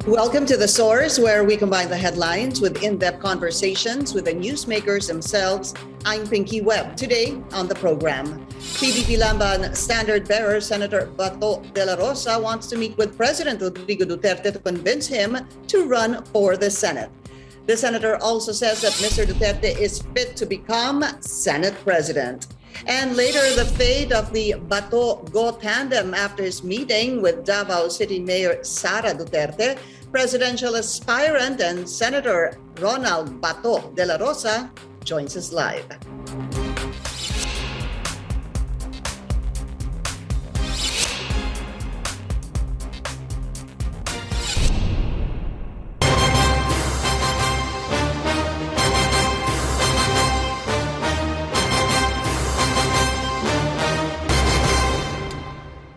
Welcome to The Source, where we combine the headlines with in-depth conversations with the newsmakers themselves. I'm Pinky Webb. Today on the program, PDP-Laban standard bearer Senator Bato dela Rosa wants to meet with President Rodrigo Duterte to convince him to run for the Senate. The senator also says that Mr. Duterte is fit to become Senate President. And later, the fate of the Bato-Go tandem after his meeting with Davao City Mayor Sara Duterte, presidential aspirant and Senator Ronald Bato dela Rosa joins us live.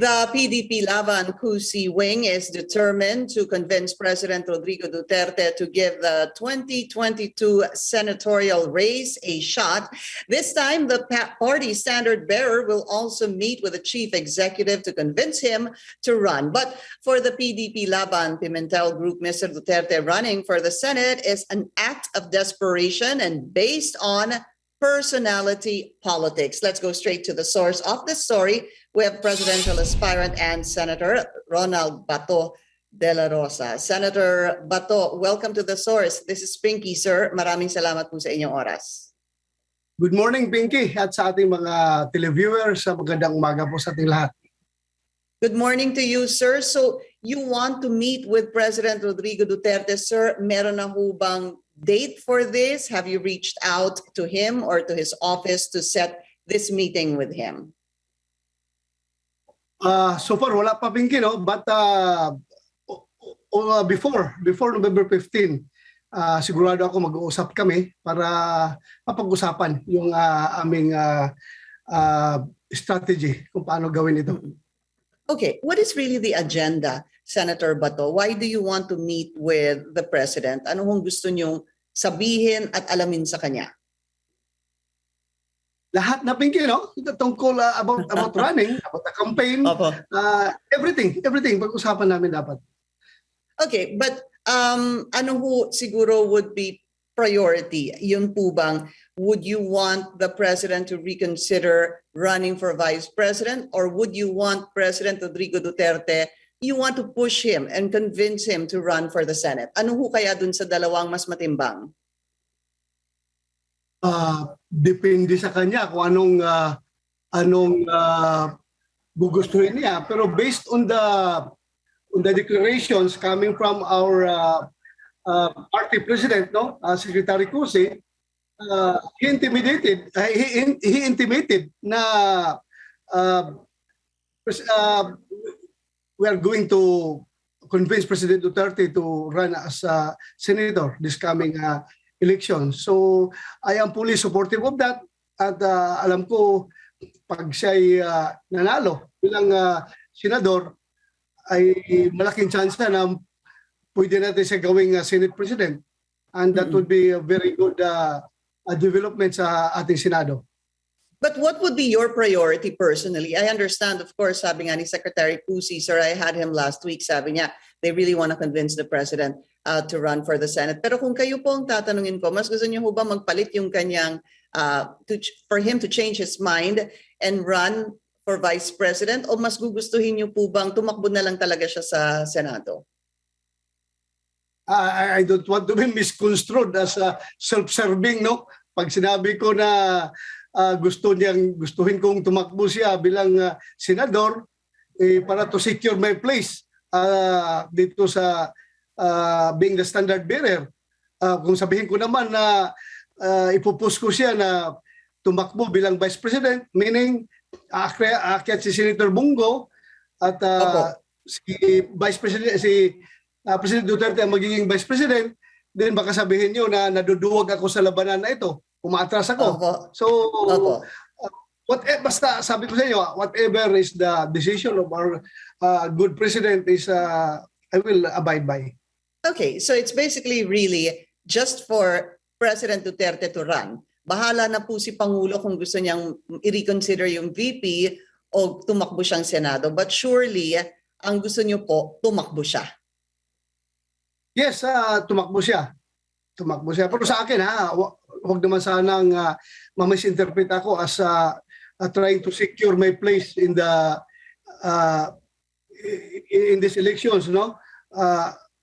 The PDP-Laban Kusi wing is determined to convince President Rodrigo Duterte to give the 2022 senatorial race a shot. This time, the party standard bearer will also meet with the chief executive to convince him to run. But for the PDP-Laban Pimentel group, Mr. Duterte running for the Senate is an act of desperation and based on personality politics. Let's go straight to the source of the story. We have presidential aspirant and Senator Ronald Bato dela Rosa. Senator Bato, welcome to The Source. This is Pinky, sir. Maraming salamat po sa inyong oras. Good morning, Pinky, at sa ating mga televiewers. Magandang umaga po sa ating lahat. Good morning to you, sir. So you want to meet with President Rodrigo Duterte, sir. Meron na ho bang date for this? Have you reached out to him or to his office to set this meeting with him? So far, wala pa, Pinky, no? But before November 15, sigurado ako mag-uusap kami para mapag-usapan yung aming strategy kung paano gawin ito. Okay, what is really the agenda, Senator Bato? Why do you want to meet with the President? Ano hong gusto niyong sabihin at alamin sa kanya? Lahat na, Pinky, no? Tungkol about running, about the campaign, everything pag-usapan namin dapat. Okay, but ano ho siguro would be priority? Yun po bang, would you want the President to reconsider running for Vice President, or would you want President Rodrigo Duterte, you want to push him and convince him to run for the Senate? Ano ho kaya dun sa dalawang mas matimbang? Depende sa kanya kung anong gugustuhin niya, pero based on the declarations coming from our party president, no, Secretary Kusi, he intimated na we are going to convince President Duterte to run as a senator this coming election. So I am fully supportive of that, at alam ko pag siya'y nanalo bilang senador ay malaking chance na pwede natin siya gawing Senate President, and that would be a very good development sa ating Senado. But what would be your priority personally? I understand, of course, sabi nga ni Secretary Pusi, sir, I had him last week, sabi niya, they really want to convince the President to run for the Senate. Pero kung kayo po ang tatanungin ko, mas gusto niyo ho ba magpalit yung kanyang, for him to change his mind and run for Vice President, o mas gugustuhin niyo po bang tumakbo na lang talaga siya sa Senado? I don't want to be misconstrued as self-serving, no? Pag sinabi ko na gustuhin kong tumakbo siya bilang senador para to secure my place dito sa being the standard bearer. Kung sabihin ko naman na ipupus ko siya na tumakbo bilang Vice President, meaning aakyat si Senator Bongo at si Vice President, President Duterte ang magiging Vice President, then baka sabihin niyo na naduduwag ako sa labanan na ito, umaatras ako. So, basta sabi ko sa inyo, whatever is the decision of our good President is I will abide by. Okay, so it's basically really just for President Duterte to run. Bahala na po si Pangulo kung gusto niyang i-reconsider yung VP o tumakbo siyang Senado. But surely, ang gusto niyo po, tumakbo siya. Yes, tumakbo siya. Tumakbo siya. Pero sa akin, huwag naman sanang ma-misinterpret ako as trying to secure my place in the in these elections, no?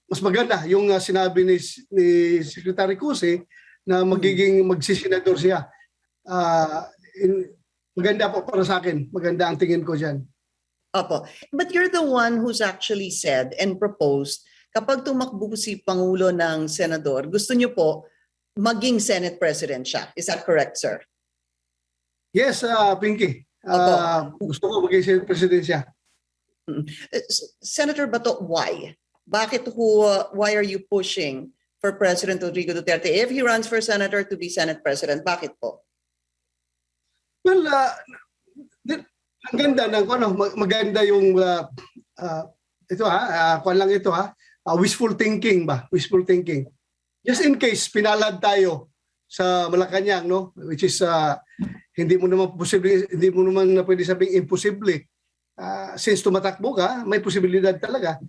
Mas maganda yung sinabi ni Secretary Cuse na magsisenador siya. Maganda po para sa akin. Maganda ang tingin ko diyan. Opo. But you're the one who's actually said and proposed kapag tumakbo si Pangulo ng Senador, gusto niyo po maging Senate President siya. Is that correct, sir? Yes, Pinky. Gusto ko maging Senate President siya. Senator Bato, why? Why are you pushing for President Rodrigo Duterte if he runs for Senator to be Senate President? Bakit po? Well, ang ganda ng maganda yung ito kuan lang ito wishful thinking ba? Wishful thinking. Just in case pinalad tayo sa Malacanang, no, which is hindi mo naman pwede sabing imposible. Since tumatakbo ka, may posibilidad talaga.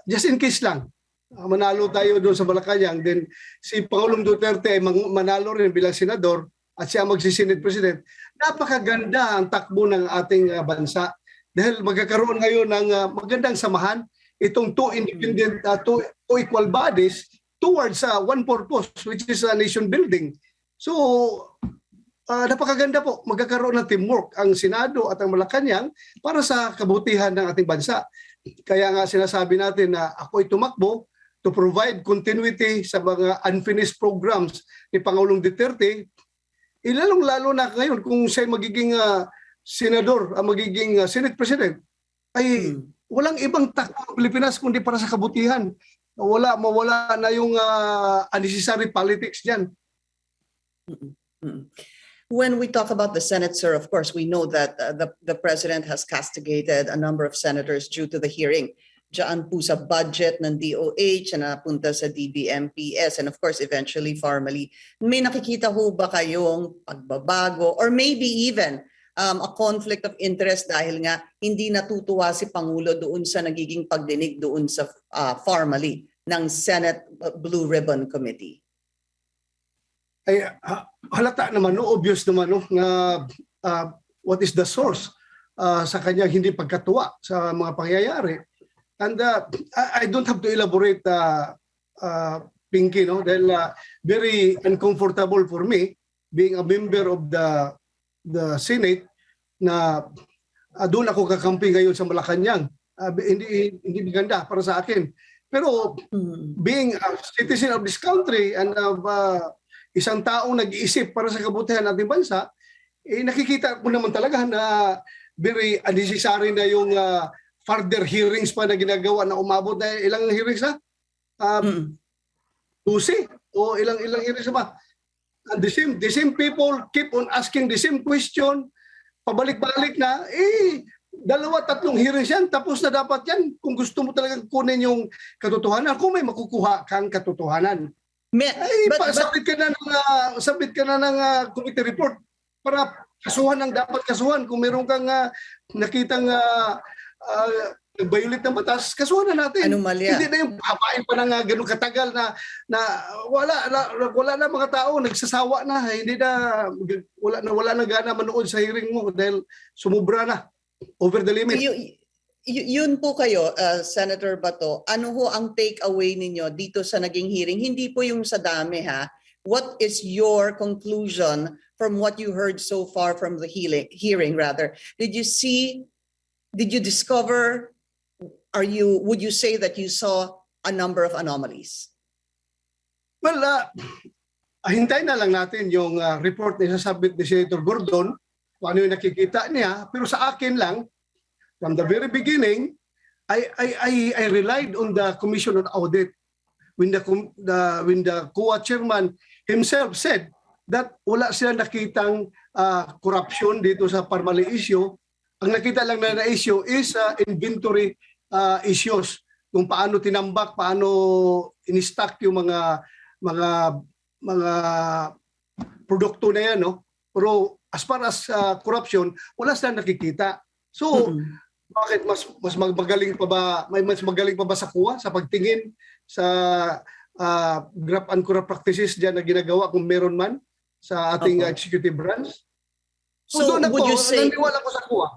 Just in case lang, manalo tayo doon sa Malacanang, then si Pangulong Duterte manalo rin bilang senador at siya magsi-Senate President. Napakaganda ang takbo ng ating bansa dahil magkakaroon ngayon ng magandang samahan itong two independent, two equal bodies towards one purpose, which is nation building. So, napakaganda po, magkakaroon ng teamwork ang Senado at ang Malacanang para sa kabutihan ng ating bansa. Kaya nga sinasabi natin na ako ay tumakbo to provide continuity sa mga unfinished programs ni Pangulong Duterte. Lalong-lalo na ngayon kung siya magiging senador, magiging Senate President, ay walang ibang takbo ng Pilipinas kundi para sa kabutihan. Mawala na yung unnecessary politics diyan. When we talk about the Senate, sir, of course, we know that the President has castigated a number of senators due to the hearing. Diyan po sa budget ng DOH na napunta sa DBMPS and of course, eventually, formally. May nakikita ho ba kayong pagbabago or maybe even a conflict of interest dahil nga hindi natutuwa si Pangulo doon sa nagiging pagdinig doon sa formally ng Senate Blue Ribbon Committee? Ay halata naman, no, obvious naman, no, na what is the source sa kanyang hindi pagkatuwa sa mga pangyayari. And I don't have to elaborate, Pinky, no, dahil very uncomfortable for me being a member of the Senate na doon ako kakampi ngayon sa Malacanang. Hindi maganda para sa akin. Pero being a citizen of this country and isang taong nag-iisip para sa kabutihan ng ating bansa, nakikita ko naman talaga na very unnecessary na yung further hearings pa na ginagawa na umabot na ilang hearings na? 12 o ilang hearings ba? And the same people keep on asking the same question, pabalik-balik na, 2-3 hearings yan, tapos na dapat yan kung gusto mo talagang kunin yung katotohanan, kung may makukuha kang katotohanan. Sabit ka na ng committee report para kasuhan ang dapat kasuhan. Kung meron kang nakitang violate ng batas, kasuhan na natin. Anomalya. Hindi na yung hapain pa ng ganun katagal na wala na mga tao, nagsasawa na, wala na gana manood sa hearing mo dahil sumubra na, over the limit. Yun po kayo, Senator Bato, ano ho ang take away ninyo dito sa naging hearing? Hindi po yung sa dami ha. What is your conclusion from what you heard so far from the hearing rather? Did you discover, would you say that you saw a number of anomalies? Well, hintayin na lang natin yung report na isasabit ni Senator Gordon, kung ano yung nakikita niya. Pero sa akin lang, from the very beginning, I relied on the Commission on Audit when the COA chairman himself said that wala sila nakitang corruption dito sa Parmali issue. Ang nakita lang na issue is inventory issues. Kung paano tinambak, paano in-stock yung mga produkto na yan, no? Pero as far as corruption, wala silang nakikita. So, Bakit mas magaling pa ba, may mas magaling pa ba sa kuha sa pagtingin sa graft and corrupt practices diyan na ginagawa kung meron man sa ating executive branch? So doon would ako, you say, naniniwala ko sa kuha.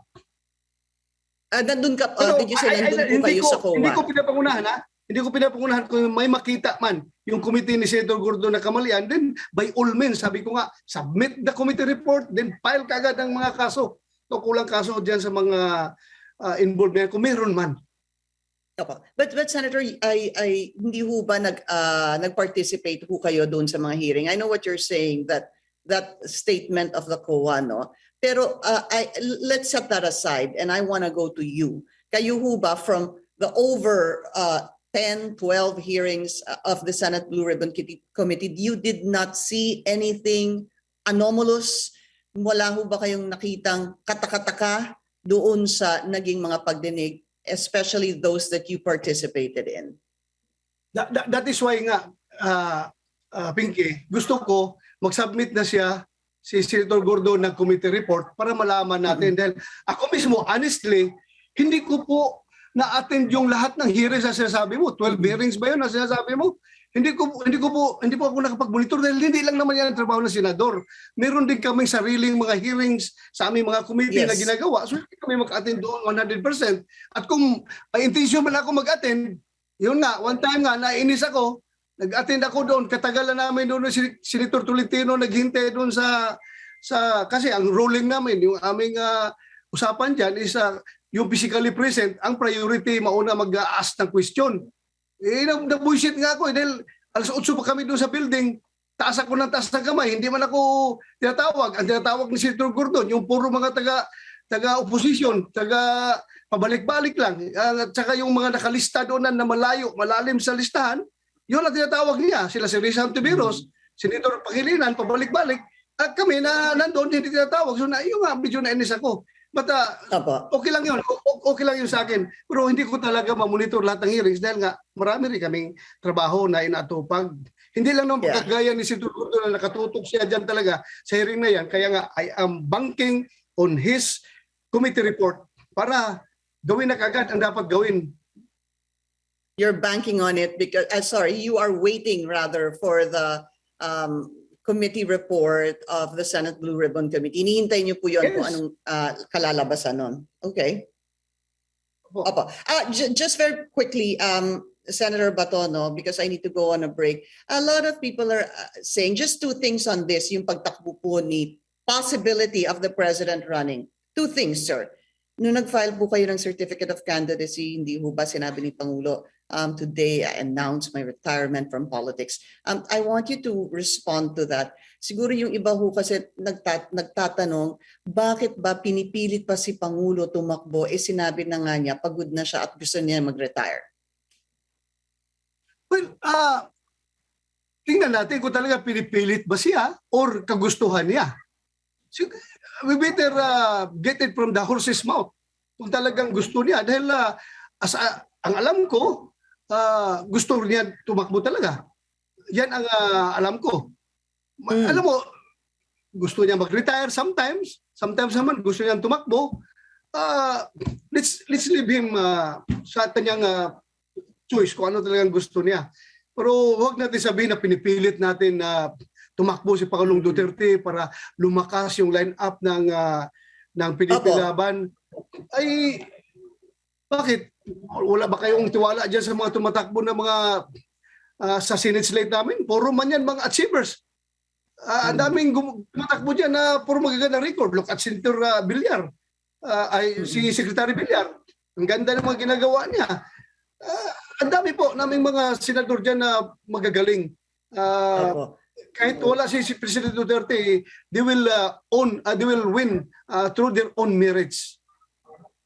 nandun ka, Pero did you say nandun po kayo sa COA? Hindi ko pinapangunahan, ha? Hindi ko pinapangunahan kung may makita man yung committee ni Senator Gordo na kamalian, then by all means, sabi ko nga, submit the committee report, then file kagad ang mga kaso. So kulang kaso diyan sa mga involved na kung meron man. But Senator, hindi ho ba nag-participate ho kayo doon sa mga hearing? I know what you're saying, that statement of the COA, no? Pero let's set that aside, and I want to go to you. Kayo ho ba, from the over 10, 12 hearings of the Senate Blue Ribbon Committee, you did not see anything anomalous? Wala ho ba kayong nakitang katakataka doon sa naging mga pagdinig, especially those that you participated in? That is why nga, Pinky, gusto ko mag-submit na siya si Senator Gordo ng committee report para malaman natin. Dahil ako mismo, honestly, hindi ko po na-attend yung lahat ng hearings na sinasabi mo. 12 hearings ba yun na sinasabi mo? Hindi po ako nakapag-monitor dahil hindi lang naman yan ang trabaho ng senador. Meron din kaming sariling mga hearings sa aming mga committee na ginagawa. So hindi kami mag-attend doon 100%. At kung may intention man ako mag-attend, yun nga, one time nga, nainis ako, nag-attend ako doon, katagalan namin doon si Senator Tolentino naghintay doon sa kasi ang ruling namin, yung aming usapan dyan is yung physically present, ang priority mauna mag-ask ng question. Na-bullshit nga ako dahil alas 8 pa kami doon sa building, taas ako ng taas ng kamay, hindi man ako tinatawag. Ang tinatawag ni Senator Gordon, yung puro mga taga-opposition, pabalik-balik lang. At saka yung mga nakalista doon na malalim sa listahan, yun ang tinatawag niya. Sila si Risa Antiveros, Senator Pangilinan, pabalik-balik. At kami na nandun, hindi tinatawag. So yung medyo nainis ako. But okay lang yun. Okay lang yun sa akin. Pero hindi ko talaga mamonitor lahat ng hearings dahil nga marami rin kaming trabaho na inatupag. Hindi lang naman pagkagaya ni Senator Gordo na nakatutok siya dyan talaga sa hearing na yan. Kaya nga, I am banking on his committee report para gawin na kagad ang dapat gawin. You're banking on it because, you are waiting rather for the committee report of the Senate Blue Ribbon Committee. Hinihintay niyo po yun kung anong kalalabasan nun. Okay. Opo. Just very quickly, Senator Bato, no, because I need to go on a break. A lot of people are saying just two things on this, yung pagtakbo po ni possibility of the president running. Two things, sir. Nung nag-file po kayo ng Certificate of Candidacy, hindi ho ba sinabi ni Pangulo, today I announced my retirement from politics. I want you to respond to that. Siguro yung iba ho kasi nagtatanong, bakit ba pinipilit pa si Pangulo tumakbo? Sinabi na nga niya, pagod na siya at gusto niya mag-retire. Well, tingnan natin kung talaga pinipilit ba siya or kagustuhan niya. So, we better get it from the horse's mouth kung talagang gusto niya. Dahil ang alam ko, gusto niya tumakbo talaga. Yan ang alam ko. Alam mo, gusto niya mag-retire sometimes. Sometimes naman gusto niya tumakbo. Let's leave him sa kanyang choice kung ano talagang gusto niya. Pero huwag natin sabihin na pinipilit natin na tumakbo si Pangulong Duterte para lumakas yung line-up ng PDP-Laban. Ay, bakit? Wala ba kayong tiwala dyan sa mga tumatakbo na mga sa Senate slate namin? Puro man yan mga achievers. Ang daming tumatakbo dyan na puro magagandang record. Look at Senator Villar. Si Secretary Villar. Ang ganda ng mga ginagawa niya. Ang dami po naming mga senador dyan na magagaling. Kahit wala si President Duterte, they will win through their own merits.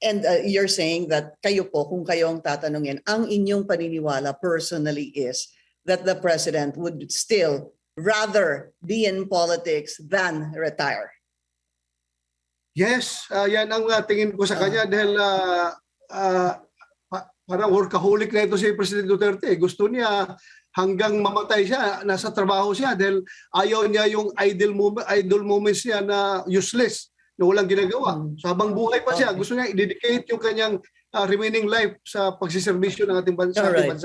And you're saying that kayo po, kung kayo ang tatanungin, ang inyong paniniwala personally is that the president would still rather be in politics than retire. Yes, yan ang tingin ko sa kanya dahil parang workaholic na ito si President Duterte. Gusto niya hanggang mamatay siya, nasa trabaho siya dahil ayaw niya yung idle moments niya na useless. na walang ginagawa. So habang buhay pa siya, Okay. gusto niya i-dedicate yung kanyang remaining life sa pagsiservisyo ng ating bansa. Alright.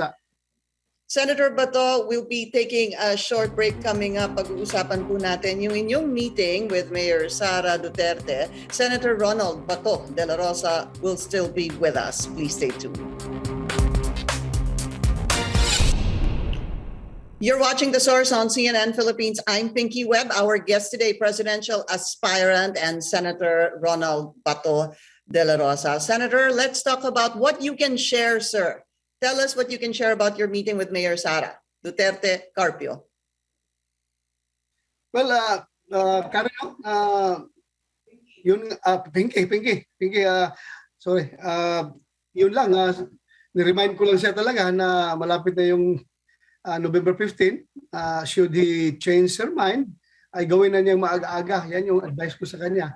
Senator Bato, we'll be taking a short break coming up. Pag-uusapan po natin yung inyong meeting with Mayor Sara Duterte. Senator Ronald Bato de la Rosa will still be with us. Please stay tuned. You're watching The Source on CNN Philippines. I'm Pinky Webb. Our guest today, presidential aspirant and Senator Ronald Bato de la Rosa. Senator, let's talk about what you can share, sir. Tell us what you can share about your meeting with Mayor Sara Duterte Carpio. Well, Karen, yun, Pinky, sorry, yun lang, ni-remind ko lang siya talaga na malapit na yung November 15, should he change her mind, ay gawin na niyang maaga-aga. Yan yung advice ko sa kanya.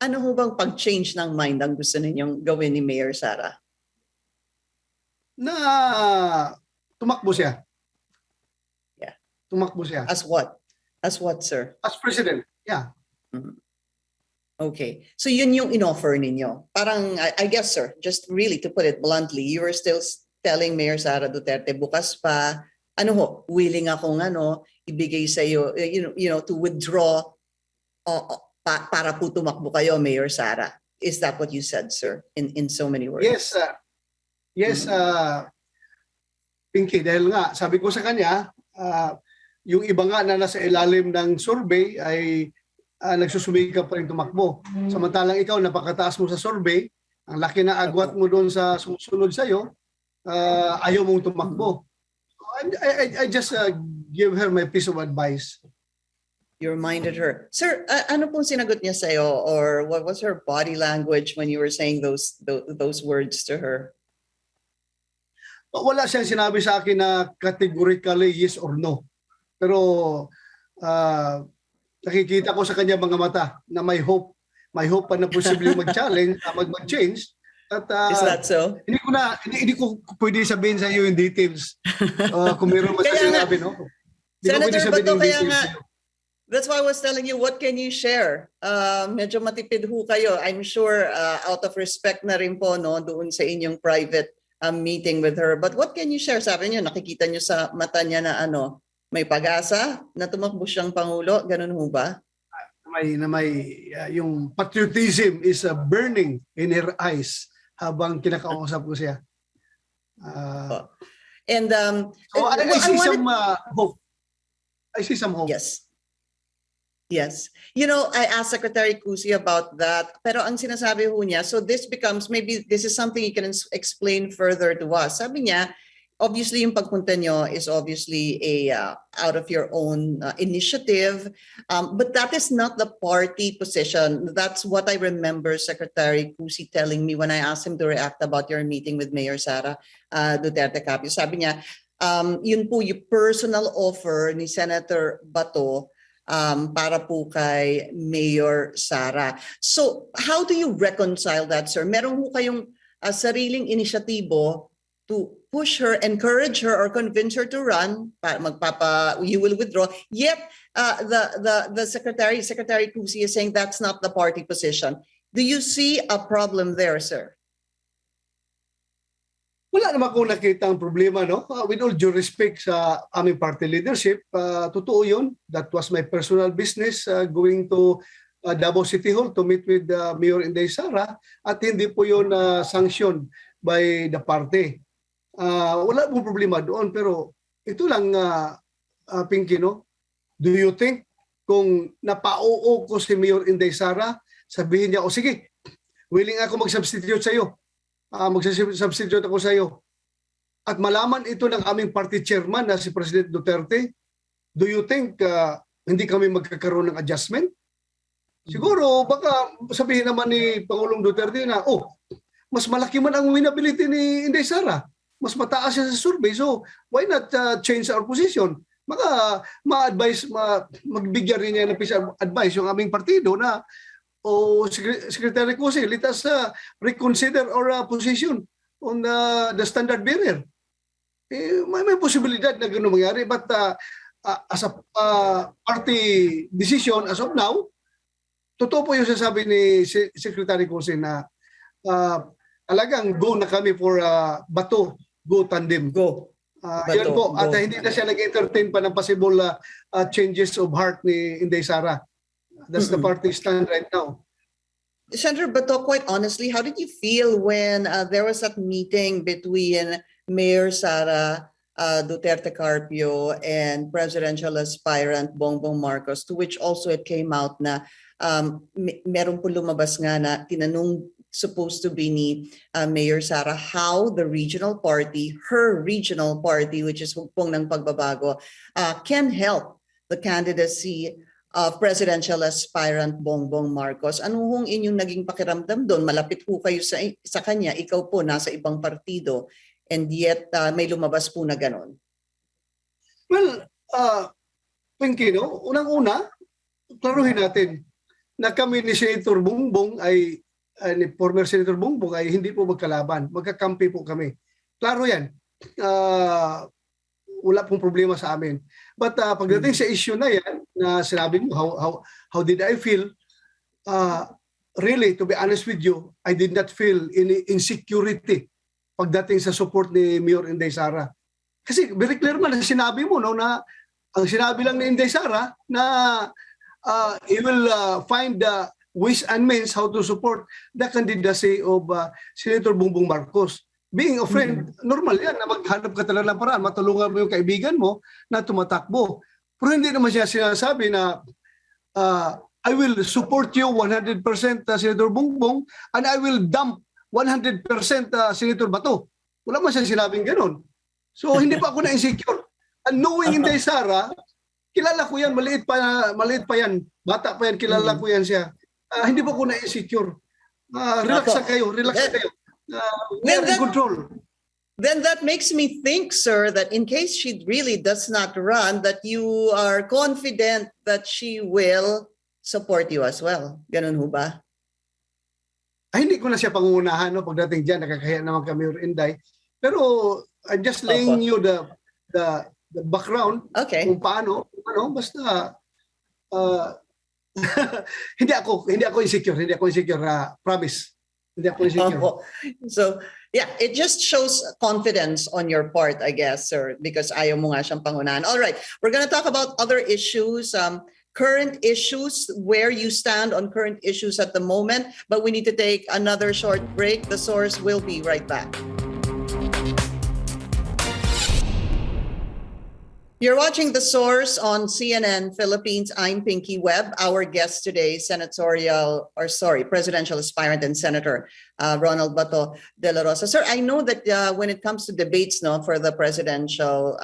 Ano ho bang pag-change ng mind ang gusto ninyong gawin ni Mayor Sara? Na tumakbo siya. Yeah. Tumakbo siya. As what? As what, sir? As president, yeah. Okay. So yun yung in-offer ninyo. Parang, I guess, sir, just really to put it bluntly, you were still telling Mayor Sara Duterte, bukas pa, willing akong ibigay sa iyo, to withdraw para po tumakbo kayo, Mayor Sara. Is that what you said, sir, in so many words? Yes, Pinky, dahil nga, sabi ko sa kanya, yung iba nga na nasa ilalim ng survey ay nagsusumikap pa rin tumakbo. Samantalang ikaw, napakataas mo sa survey, ang laki na agwat mo doon sa susunod sa'yo, ayaw mong tumakbo. So I just give her my piece of advice. You reminded her. Sir, ano pong sinagot niya sa'yo, or what was her body language when you were saying those words to her? Wala siyang sinabi sa akin na categorically yes or no. Pero nakikita ko sa kanya mga mata na may hope pa na posibleng mag-challenge, mag-change. At, is that so? Hindi ko pwede sabihin sa iyo yung details. Kung meron masasabi, no? Senator Bato, kaya nga, that's why I was telling you, what can you share? Medyo matipid ho kayo. I'm sure out of respect na rin po, no, doon sa inyong private meeting with her. But what can you share? Sabi niyo, nakikita niyo sa mata niya na may pag-asa na tumakbo siyang Pangulo. Ganun ho ba? Yung patriotism is burning in her eyes habang kinakausap ko siya. So I see some hope. I see some hope. Yes. I asked Secretary Cusi about that. Pero ang sinasabi ho niya, so this becomes, maybe this is something you can explain further to us. Sabi niya, obviously yung pagpunta nyo is obviously a out of your own initiative. But that is not the party position. That's what I remember Secretary Cusi telling me when I asked him to react about your meeting with Mayor Sara Duterte Carpio. Sabi niya, yun po yung personal offer ni Senator Bato para po kay Mayor Sara. So how do you reconcile that, sir? Meron po kayong sariling inisyatibo to push her, encourage her, or convince her to run, you will withdraw. Yet the Secretary Cusi is saying that's not the party position. Do you see a problem there, sir? Wala naman akong nakita ang problema, no? With all due respect sa aming party leadership, totoo yun. That was my personal business going to Davao City Hall to meet with Mayor Inday Sara, at hindi po yun sanctioned by the party. Wala pong problema doon, pero ito lang, Pinky, no? Do you think kung napauo ko si Mayor Inday Sara, sabihin niya, sige, willing ako mag-substitute sa iyo. Mag-substitute ako sa iyo. At malaman ito ng aming party chairman na si President Duterte, do you think hindi kami magkakaroon ng adjustment? Siguro, baka sabihin naman ni Pangulong Duterte na, mas malaki man ang winnability ni Inday Sara. Mas mataas siya sa survey. So, why not change our position? Maka ma-advise, magbigyan rin niya ng piece of advice yung aming partido na Secretary Cusi, let us reconsider our position on the standard bearer. May posibilidad na gano'n mangyari, but as a party decision as of now, totoo po yung sasabi ni Secretary Cosin na talagang go na kami for Bato-Go tandem. Go. Yan po. At Go. hindi na siya nag-entertain pa ng possible changes of heart ni Inday Sara. That's the party stand right now. Senator Bato, quite honestly, how did you feel when there was that meeting between Mayor Sara Duterte Carpio and presidential aspirant Bongbong Marcos, to which also it came out na meron po lumabas nga na tinanong supposed to be ni Mayor Sara how the regional party, her regional party, which is Hugpong ng Pagbabago, can help the candidacy of presidential aspirant Bongbong Marcos. Ano hong inyong naging pakiramdam doon? Malapit po kayo sa kanya, ikaw po nasa ibang partido, and yet may lumabas po na ganon. Well, Pinky, no? Unang-una, klaruhin natin na kami ni Senator Bongbong ni former Senator Bongbong ay hindi po magkalaban. Magkakampi po kami. Klaro yan. Wala pong problema sa amin. But pagdating sa issue na yan, na sinabi mo, how did I feel? Really, to be honest with you, I did not feel any insecurity pagdating sa support ni Mayor Inday Sara. Kasi very clear man na sinabi mo, no, na ang sinabi lang ni Inday Sara na he will find ways and means how to support the candidacy of Senator Bongbong Marcos. Being a friend, normal yan na maghanap ka talaga ng paraan, matulungan mo yung kaibigan mo na tumatakbo. Pero hindi naman siya sinasabi na I will support you 100% Senator Bongbong and I will dump 100% Senator Bato. Wala man siya sinabing ganun. So hindi pa ako na-insecure. And knowing Inday Sara, kilala ko yan, maliit pa yan, bata pa yan, kilala ko yan siya. Hindi pa ako na-insecure. Relax na kayo, relax na kayo. We are in control. Then that makes me think, sir, that in case she really does not run, that you are confident that she will support you as well. Ganun ho ba? Ay, hindi ko na siya pangunahan, no? Pagdating dyan, nakakahiya naman kami or Inday. Pero I'm just laying you the background kung paano, basta hindi ako insecure, promise. Hindi ako insecure. So, yeah, it just shows confidence on your part, I guess, sir, because ayaw mo nga siyang pangunahan. All right, we're going to talk about other issues, current issues, where you stand on current issues at the moment, but we need to take another short break. The Source will be right back. You're watching The Source on CNN Philippines. I'm Pinky Webb. Our guest today, presidential aspirant and Senator Ronald Bato dela Rosa. Sir, I know that when it comes to debates for the presidential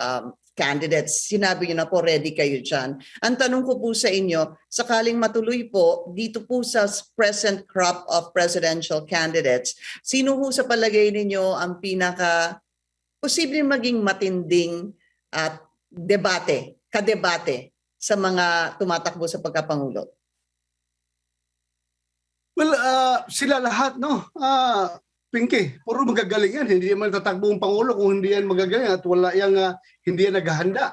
candidates, sinabi niyo na po ready kayo dyan. Ang tanong ko po sa inyo, sakaling matuloy po dito po sa present crop of presidential candidates, sino po sa palagay ninyo ang pinaka posibleng maging matinding at kadebate sa mga tumatakbo sa pagkapangulo? Well, sila lahat, no? Pinky, puro magagaling yan. Hindi naman tatakbo ang Pangulo kung hindi yan magagaling at wala yang hindi yan naghahanda.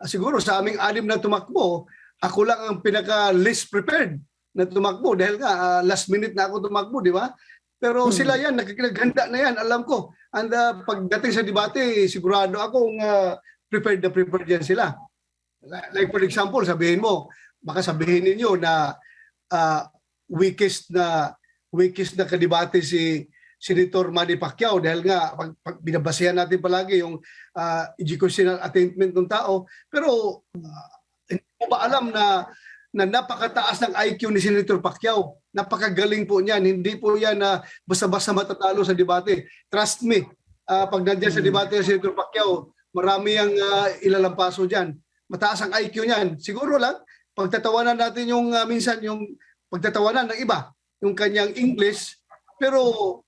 Siguro sa aming 6 na tumakbo, ako lang ang pinaka-least prepared na tumakbo dahil nga last minute na ako tumakbo, di ba? Pero sila yan, naghanda na yan, alam ko. And pagdating sa debate, sigurado akong prepared yan sila. Like for example, sabihin mo, baka sabihin ninyo na weakest na kadebate si Senator Manny Pacquiao dahil nga pag binabasehan natin palagi yung educational attainment ng tao. Pero hindi mo ba alam na napakataas ng IQ ni Senator Pacquiao? Napakagaling po niyan. Hindi po yan basta-basta matatalo sa debate. Trust me, pag nandiyan sa debate si Senator Pacquiao, marami ang ilalampaso dyan. Mataas ang IQ niyan. Siguro lang, pagtatawanan natin yung minsan yung pagtatawanan ng iba, yung kanyang English, pero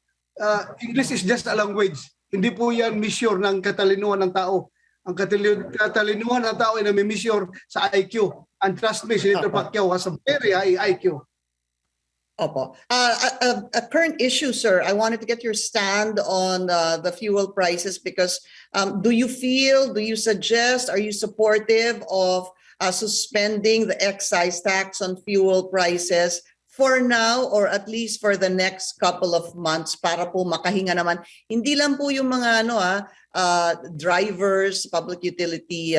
English is just a language. Hindi po yan measure ng katalinuhan ng tao. Ang katalinuhan ng tao ay nami-measure sa IQ. And trust me, Senator Pacquiao has a very high IQ. Opo. A current issue, sir. I wanted to get your stand on the fuel prices because do you suggest, are you supportive of suspending the excise tax on fuel prices for now or at least for the next couple of months para po makahinga naman? Hindi lang po yung mga drivers, public utility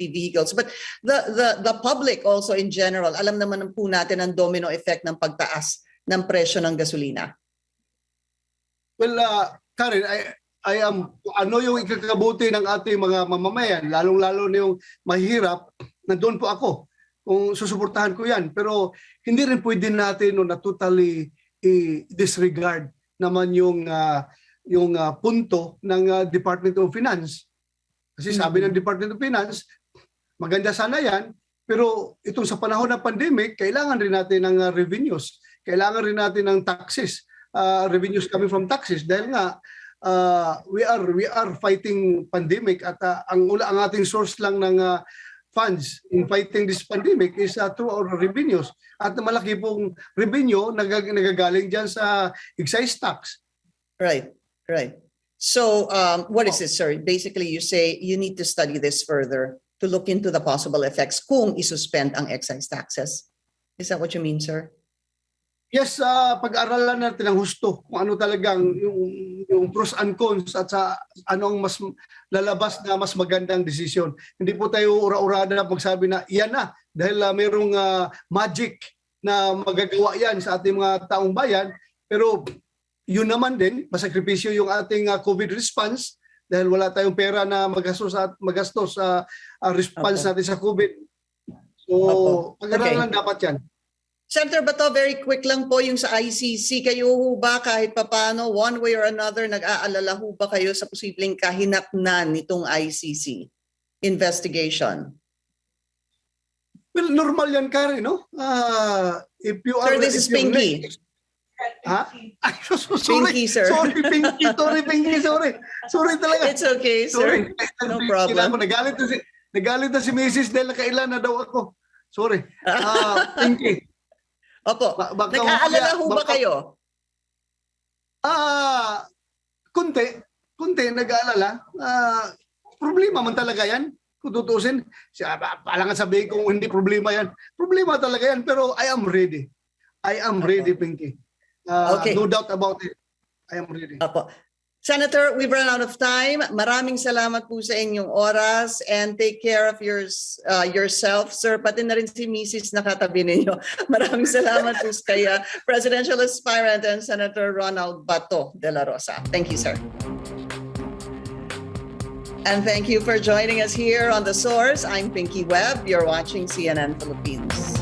vehicles, but the public also in general. Alam naman po natin ang domino effect ng pagtaas ng presyo ng gasolina. Well, Karen, I am ano yung ikakabuti ng ating mga mamamayan, lalong-lalo na yung mahirap, nandun po ako. Kung susuportahan ko yan. Pero hindi rin pwede natin na totally disregard naman yung punto ng Department of Finance. Kasi sabi ng Department of Finance, maganda sana yan, pero itong sa panahon ng pandemic, kailangan rin natin ng revenues. Kailangan rin natin ng taxes, revenues coming from taxes. Dahil nga, we are fighting pandemic at ang ating source lang ng funds in fighting this pandemic is through our revenues. At malaki pong revenue nagagaling dyan sa excise tax. Right. So what is it, sir? Basically, you say you need to study this further to look into the possible effects kung isuspend ang excise taxes. Is that what you mean, sir? Yes, pag-aralan natin ang husto kung ano talagang yung pros and cons at sa anong mas lalabas na mas magandang desisyon. Hindi po tayo ura-urada magsabi na iyan na dahil mayroong magic na magagawa yan sa ating mga taong bayan. Pero yun naman din, masakripisyo yung ating COVID response dahil wala tayong pera na magastos sa response natin sa COVID. So, pag-aralan dapat yan. Senator Bato, very quick lang po yung sa ICC. Kayo ho ba kahit papano, one way or another, nag-aalala ho ba kayo sa posibleng kahinatnan nitong ICC investigation? Well, normal yan, Karen, no? If you Sir, are, this is Pinky. Ha? Ay, sorry. Pinky, sir. Sorry, Pinky. Sorry, Pinky. Sorry talaga. It's okay, sir. No problem. Nagalit na si Mrs. dahil nakailan na daw ako. Sorry. Pinky. Opo. Nag-aalala ho ba kayo? Kunti nag-aalala. Problema man talaga yan. Kung tutusin, palangan sabihin kung hindi problema yan. Problema talaga yan, pero I am ready. I am ready, Pinky. Okay. No doubt about it. I am ready. Opo. Senator, we've run out of time. Maraming salamat po sa inyong oras and take care of yourself, sir. Pati na rin si Mrs. nakatabi ninyo. Maraming salamat po kay Presidential Aspirant and Senator Ronald Bato de la Rosa. Thank you, sir. And thank you for joining us here on The Source. I'm Pinky Webb. You're watching CNN Philippines.